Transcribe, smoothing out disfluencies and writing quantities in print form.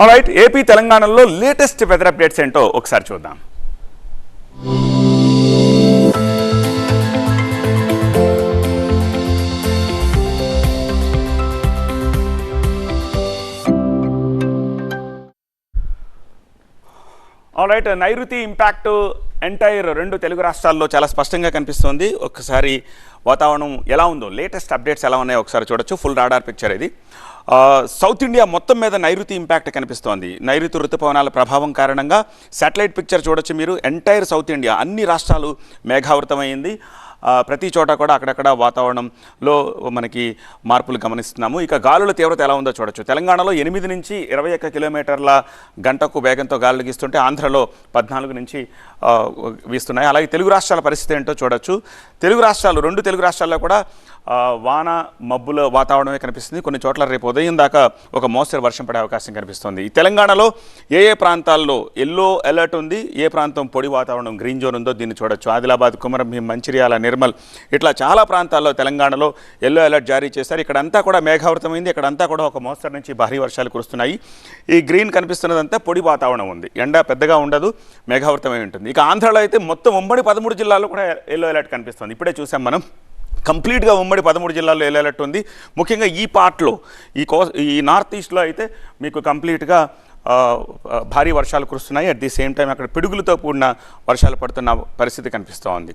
Alright, AP తెలంగాణలో latest weather updates ఏంటో ఒకసారి చూద్దాం. ఆల్రైట్, నైరుతి ఇంపాక్ట్ ఎంటైర్ రెండు తెలుగు రాష్ట్రాల్లో చాలా స్పష్టంగా కనిపిస్తోంది. ఒకసారి వాతావరణం ఎలా ఉందో, లేటెస్ట్ అప్డేట్స్ ఎలా ఉన్నాయో ఒకసారి చూడొచ్చు. ఫుల్ రాడార్ పిక్చర్ ఇది. సౌత్ ఇండియా మొత్తం మీద నైరుతి ఇంపాక్ట్ కనిపిస్తోంది. నైరుతి ఋతుపవనాల ప్రభావం కారణంగా శాటిలైట్ పిక్చర్ చూడొచ్చు మీరు. ఎంటైర్ సౌత్ ఇండియా అన్ని రాష్ట్రాలు మేఘావృతమైంది. ప్రతి చోట కూడా అక్కడక్కడ వాతావరణంలో మనకి మార్పులు గమనిస్తున్నాము. ఇక గాలుల తీవ్రత ఎలా ఉందో చూడొచ్చు. తెలంగాణలో 8 నుంచి 21 కిలోమీటర్ల గంటకు వేగంతో గాలులు గీస్తుంటే ఆంధ్రలో 14 నుంచి వీస్తున్నాయి. అలాగే తెలుగు రాష్ట్రాల పరిస్థితి ఏంటో చూడొచ్చు. రెండు తెలుగు రాష్ట్రాల్లో కూడా వాన మబ్బుల వాతావరణమే కనిపిస్తుంది. కొన్ని చోట్ల రేపు ఉదయం దాకా ఒక మోస్తరు వర్షం పడే అవకాశం కనిపిస్తుంది. ఈ తెలంగాణలో ఏ ప్రాంతాల్లో ఎల్లో అలర్ట్ ఉంది, ఏ ప్రాంతం పొడి వాతావరణం గ్రీన్ జోన్ ఉందో దీన్ని చూడొచ్చు. ఆదిలాబాద్, కుమరంభీం, మంచిర్యాల, నిర్మల్ ఇట్లా చాలా ప్రాంతాల్లో తెలంగాణలో ఎల్లో అలర్ట్ జారీ చేశారు. ఇక్కడంతా కూడా మేఘావృతమైంది. ఇక్కడంతా కూడా ఒక మోస్తరు నుంచి భారీ వర్షాలు కురుస్తున్నాయి. ఈ గ్రీన్ కనిపిస్తున్నదంతా పొడి వాతావరణం ఉంది. ఎండ పెద్దగా ఉండదు, మేఘావృతమై ఉంటుంది. ఇక ఆంధ్రాలో అయితే మొత్తం ఉమ్మడి 13 జిల్లాల్లో కూడా ఎల్లో అలర్ట్ కనిపిస్తుంది. ఇప్పుడే చూసాం మనం. కంప్లీట్గా ఉమ్మడి 13 జిల్లాల్లో ఎల్లో అలర్ట్ ఉంది. ముఖ్యంగా ఈ పార్ట్లో, ఈ నార్త్ ఈస్ట్లో అయితే మీకు కంప్లీట్గా భారీ వర్షాలు కురుస్తున్నాయి. అట్ ది సేమ్ టైం అక్కడ పిడుగులతో కూడిన వర్షాలు పడుతున్న పరిస్థితి కనిపిస్తూ ఉంది.